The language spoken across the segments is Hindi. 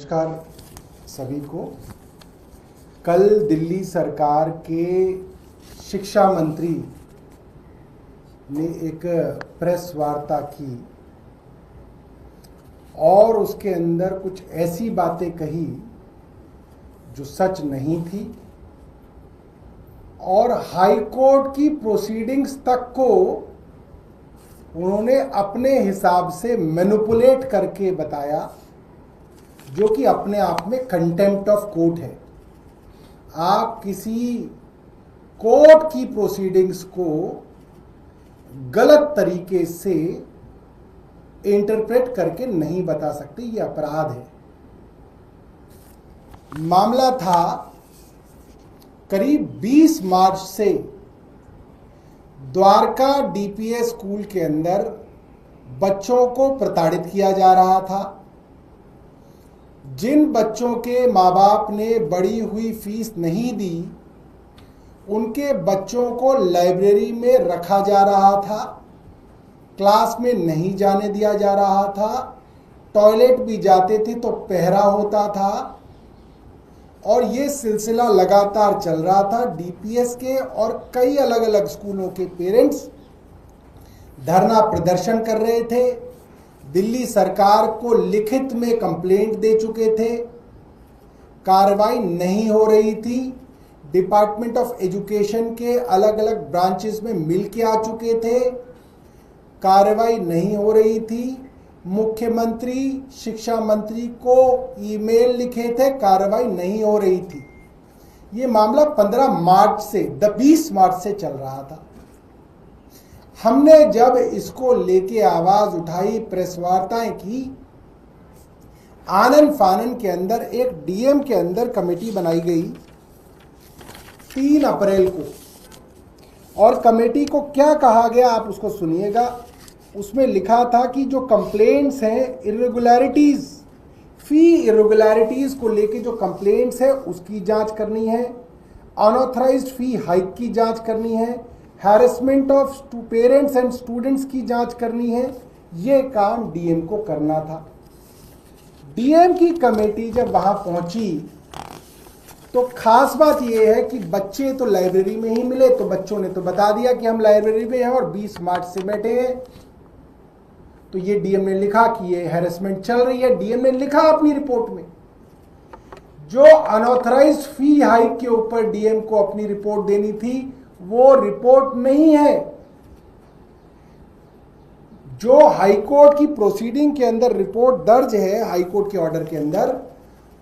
नमस्कार सभी को। कल दिल्ली सरकार के शिक्षा मंत्री ने एक प्रेस वार्ता की और उसके अंदर कुछ ऐसी बातें कही जो सच नहीं थी और हाई कोर्ट की प्रोसीडिंग्स तक को उन्होंने अपने हिसाब से मैनिपुलेट करके बताया, जो कि अपने आप में कंटेम्प्ट ऑफ कोर्ट है। आप किसी कोर्ट की प्रोसीडिंग्स को गलत तरीके से इंटरप्रेट करके नहीं बता सकते, ये अपराध है। मामला था करीब 20 मार्च से द्वारका डीपीएस स्कूल के अंदर बच्चों को प्रताड़ित किया जा रहा था। जिन बच्चों के माँ बाप ने बढ़ी हुई फीस नहीं दी, उनके बच्चों को लाइब्रेरी में रखा जा रहा था, क्लास में नहीं जाने दिया जा रहा था, टॉयलेट भी जाते थे तो पहरा होता था और ये सिलसिला लगातार चल रहा था। डीपीएस के और कई अलग अलग स्कूलों के पेरेंट्स धरना प्रदर्शन कर रहे थे, दिल्ली सरकार को लिखित में कंप्लेंट दे चुके थे, कार्रवाई नहीं हो रही थी। डिपार्टमेंट ऑफ एजुकेशन के अलग अलग ब्रांचेस में मिल के आ चुके थे, कार्रवाई नहीं हो रही थी। मुख्यमंत्री शिक्षा मंत्री को ईमेल लिखे थे, कार्रवाई नहीं हो रही थी। ये मामला 20 मार्च से चल रहा था। हमने जब इसको लेके आवाज उठाई, प्रेस वार्ताएं की, आनन फानन के अंदर एक डीएम के अंदर कमेटी बनाई गई 3 अप्रैल को, और कमेटी को क्या कहा गया आप उसको सुनिएगा। उसमें लिखा था कि जो कंप्लेंट्स हैं, इरेगुलरिटीज, फी इरेगुलरिटीज को लेके जो कंप्लेंट्स है उसकी जांच करनी है, अनऑथराइज्ड फी हाइक की जांच करनी है, harassment of parents and students की जांच करनी है। ये काम डीएम को करना था। डीएम की कमेटी जब वहां पहुंची तो खास बात यह है कि बच्चे तो लाइब्रेरी में ही मिले, तो बच्चों ने तो बता दिया कि हम लाइब्रेरी में हैं और 20 मार्च से बैठे हैं। तो ये डीएम ने लिखा कि ये हैरेसमेंट चल रही है। डीएम ने लिखा अपनी रिपोर्ट में, जो अनऑथराइज्ड फी हाइक के ऊपर डीएम को अपनी रिपोर्ट देनी थी वो रिपोर्ट नहीं है। जो हाईकोर्ट की प्रोसीडिंग के अंदर रिपोर्ट दर्ज है, हाईकोर्ट के ऑर्डर के अंदर,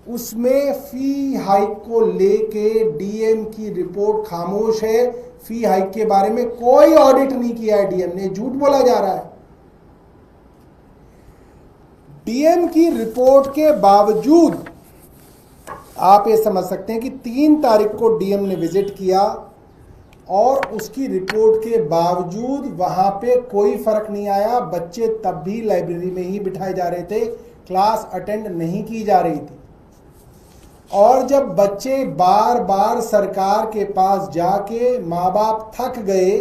उसमें फी हाइक को लेके डीएम की रिपोर्ट खामोश है। फी हाइक के बारे में कोई ऑडिट नहीं किया है डीएम ने, झूठ बोला जा रहा है। डीएम की रिपोर्ट के बावजूद आप ये समझ सकते हैं कि 3 तारीख को डीएम ने विजिट किया और उसकी रिपोर्ट के बावजूद वहां पे कोई फर्क नहीं आया। बच्चे तब भी लाइब्रेरी में ही बिठाए जा रहे थे, क्लास अटेंड नहीं की जा रही थी। और जब बच्चे बार बार सरकार के पास जाके माँ बाप थक गए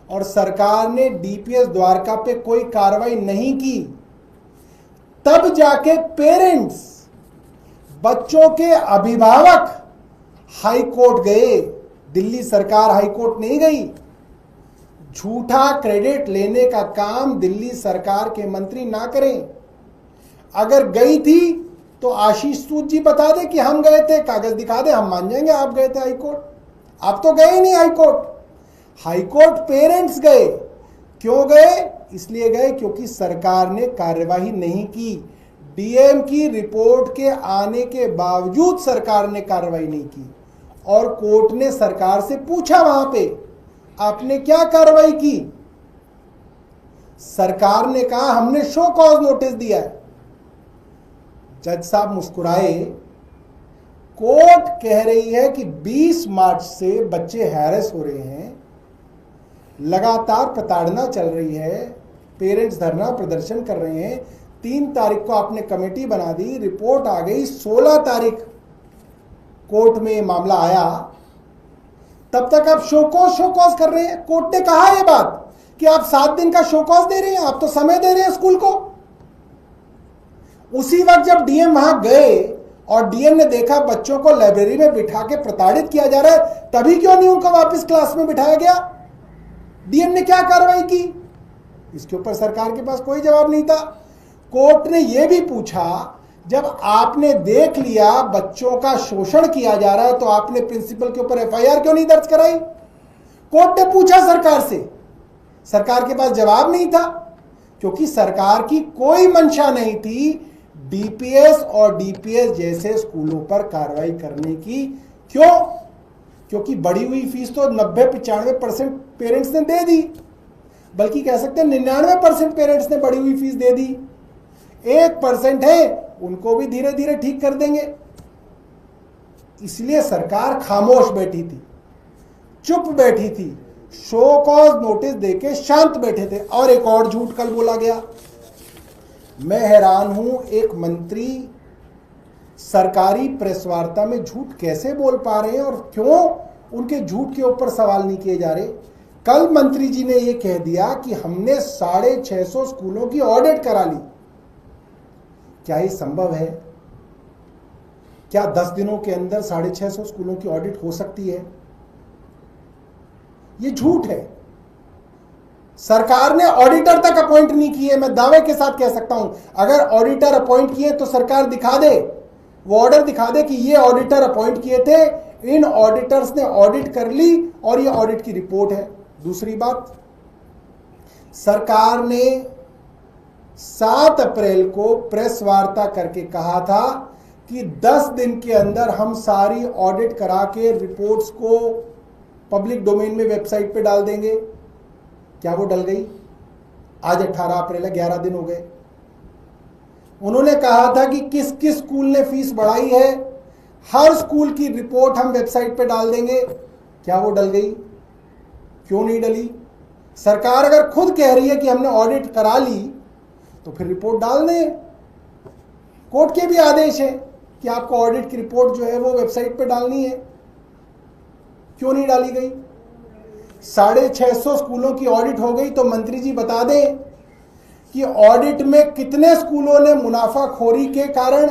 और सरकार ने डीपीएस द्वारका पे कोई कार्रवाई नहीं की, तब जाके पेरेंट्स, बच्चों के अभिभावक हाई कोर्ट गए। दिल्ली सरकार हाई कोर्ट नहीं गई। झूठा क्रेडिट लेने का काम दिल्ली सरकार के मंत्री ना करें। अगर गई थी तो आशीष सूद जी बता दे कि हम गए थे, कागज दिखा दे, हम मान जाएंगे आप गए थे हाई कोर्ट। आप तो गए ही नहीं high court. High court parents गए। क्यों गए? इसलिए गए क्योंकि सरकार ने कार्यवाही नहीं की। डीएम की रिपोर्ट के आने के बावजूद सरकार ने कार्रवाई नहीं की और कोर्ट ने सरकार से पूछा वहां पे आपने क्या कार्रवाई की। सरकार ने कहा हमने शो कॉज नोटिस दिया है। जज साहब मुस्कुराए। कोर्ट कह रही है कि 20 मार्च से बच्चे हैरेस हो रहे हैं, लगातार प्रताड़ना चल रही है, पेरेंट्स धरना प्रदर्शन कर रहे हैं। 3 तारीख को आपने कमेटी बना दी, रिपोर्ट आ गई, 16 तारीख कोर्ट में मामला आया, तब तक आप शोकॉज कर रहे हैं। कोर्ट ने कहा यह बात कि आप 7 दिन का शोकॉज दे रहे हैं, आप तो समय दे रहे हैं स्कूल को। उसी वक्त जब डीएम वहां गए और डीएम ने देखा बच्चों को लाइब्रेरी में बिठा के प्रताड़ित किया जा रहा है, तभी क्यों नहीं उनको वापस क्लास में बिठाया गया? डीएम ने क्या कार्रवाई की? इसके ऊपर सरकार के पास कोई जवाब नहीं था। कोर्ट ने यह भी पूछा, जब आपने देख लिया बच्चों का शोषण किया जा रहा है तो आपने प्रिंसिपल के ऊपर एफआईआर क्यों नहीं दर्ज कराई? कोर्ट ने पूछा सरकार से, सरकार के पास जवाब नहीं था, क्योंकि सरकार की कोई मंशा नहीं थी डीपीएस और डीपीएस जैसे स्कूलों पर कार्रवाई करने की। क्यों? क्योंकि बढ़ी हुई फीस तो 90-95% पेरेंट्स ने दे दी, बल्कि कह सकते हैं 99% पेरेंट्स ने बढ़ी हुई फीस दे दी। 1% है, उनको भी धीरे धीरे ठीक कर देंगे। इसलिए सरकार खामोश बैठी थी, चुप बैठी थी, शो कॉज नोटिस देके शांत बैठे थे। और एक और झूठ कल बोला गया। मैं हैरान हूं, एक मंत्री सरकारी प्रेस वार्ता में झूठ कैसे बोल पा रहे हैं और क्यों उनके झूठ के ऊपर सवाल नहीं किए जा रहे। कल मंत्री जी ने यह कह दिया कि हमने 650 स्कूलों की ऑडिट करा ली। क्या ये संभव है? क्या 10 दिनों के अंदर 650 स्कूलों की ऑडिट हो सकती है? ये झूठ है। सरकार ने ऑडिटर तक अपॉइंट नहीं किए। मैं दावे के साथ कह सकता हूं, अगर ऑडिटर अपॉइंट किए तो सरकार दिखा दे, वो ऑर्डर दिखा दे कि ये ऑडिटर अपॉइंट किए थे, इन ऑडिटर्स ने ऑडिट कर ली और ये ऑडिट की रिपोर्ट है। दूसरी बात, सरकार ने 7 अप्रैल को प्रेस वार्ता करके कहा था कि 10 दिन के अंदर हम सारी ऑडिट करा के रिपोर्ट्स को पब्लिक डोमेन में वेबसाइट पे डाल देंगे। क्या वो डल गई? आज 18 अप्रैल है, 11 दिन हो गए। उन्होंने कहा था कि किस किस स्कूल ने फीस बढ़ाई है, हर स्कूल की रिपोर्ट हम वेबसाइट पे डाल देंगे। क्या वो डल गई? क्यों नहीं डली? सरकार अगर खुद कह रही है कि हमने ऑडिट करा ली तो फिर रिपोर्ट डाल दें। कोर्ट के भी आदेश है कि आपको ऑडिट की रिपोर्ट जो है वो वेबसाइट पे डालनी है। क्यों नहीं डाली गई? 650 स्कूलों की ऑडिट हो गई तो मंत्री जी बता दें कि ऑडिट में कितने स्कूलों ने मुनाफाखोरी के कारण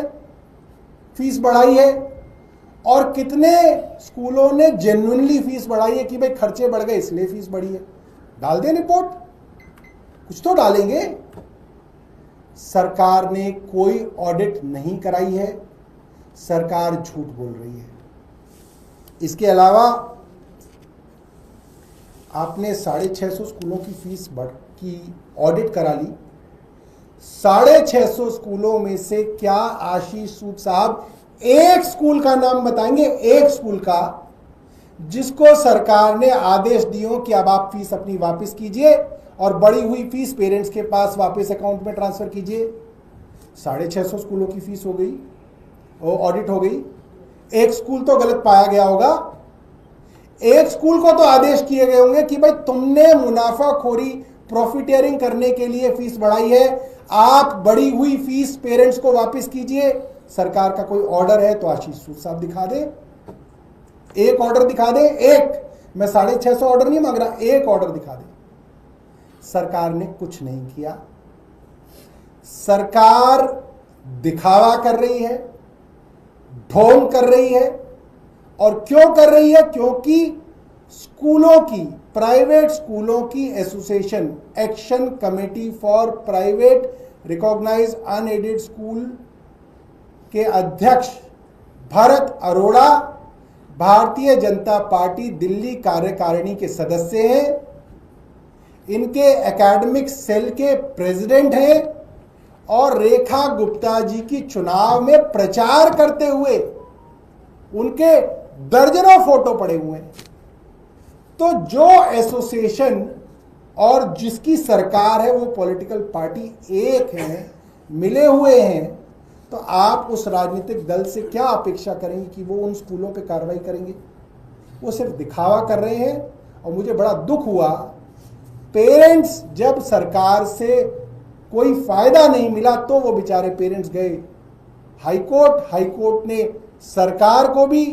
फीस बढ़ाई है और कितने स्कूलों ने जेन्युइनली फीस बढ़ाई है कि भाई खर्चे बढ़ गए इसलिए फीस बढ़ी है। डाल दें रिपोर्ट, कुछ तो डालेंगे। सरकार ने कोई ऑडिट नहीं कराई है, सरकार झूठ बोल रही है। इसके अलावा आपने 650 स्कूलों की फीस की ऑडिट करा ली। 650 स्कूलों में से क्या आशीष सूद साहब एक स्कूल का नाम बताएंगे, एक स्कूल का जिसको सरकार ने आदेश दिए कि अब आप फीस अपनी वापस कीजिए और बढ़ी हुई फीस पेरेंट्स के पास वापस अकाउंट में ट्रांसफर कीजिए? 650 स्कूलों की फीस हो गई और ऑडिट हो गई। एक स्कूल तो गलत पाया गया होगा, एक स्कूल को तो आदेश किए गए होंगे कि भाई तुमने मुनाफाखोरी प्रॉफिटियरिंग करने के लिए फीस बढ़ाई है, आप बढ़ी हुई फीस पेरेंट्स को वापस कीजिए। सरकार का कोई ऑर्डर है तो आशीष सूद साहब दिखा दे, एक ऑर्डर दिखा दे। एक, मैं 650 ऑर्डर नहीं मांग रहा, एक ऑर्डर दिखा दे। सरकार ने कुछ नहीं किया। सरकार दिखावा कर रही है, ढोंग कर रही है। और क्यों कर रही है? क्योंकि स्कूलों की, प्राइवेट स्कूलों की association, action committee for private recognised unaided school के अध्यक्ष भरत अरोड़ा भारतीय जनता पार्टी दिल्ली कार्यकारिणी के सदस्य हैं, इनके एकेडमिक सेल के प्रेसिडेंट हैं और रेखा गुप्ता जी की चुनाव में प्रचार करते हुए उनके दर्जनों फोटो पड़े हुए हैं। तो जो एसोसिएशन और जिसकी सरकार है वो पॉलिटिकल पार्टी एक है, मिले हुए हैं, तो आप उस राजनीतिक दल से क्या अपेक्षा करेंगे कि वो उन स्कूलों पे कार्रवाई करेंगे? वो सिर्फ दिखावा कर रहे हैं। और मुझे बड़ा दुख हुआ, पेरेंट्स जब सरकार से कोई फायदा नहीं मिला तो वो बेचारे पेरेंट्स गए हाईकोर्ट। हाईकोर्ट ने सरकार को भी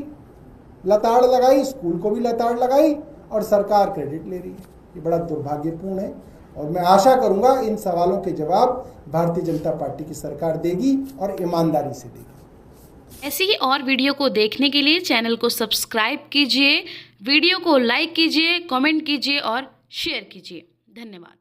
लताड़ लगाई, स्कूल को भी लताड़ लगाई और सरकार क्रेडिट ले रही है। ये बड़ा दुर्भाग्यपूर्ण है। और मैं आशा करूंगा इन सवालों के जवाब भारतीय जनता पार्टी की सरकार देगी और ईमानदारी से देगी। ऐसी ही और वीडियो को देखने के लिए चैनल को सब्सक्राइब कीजिए, वीडियो को लाइक कीजिए, कमेंट कीजिए और शेयर कीजिए। धन्यवाद।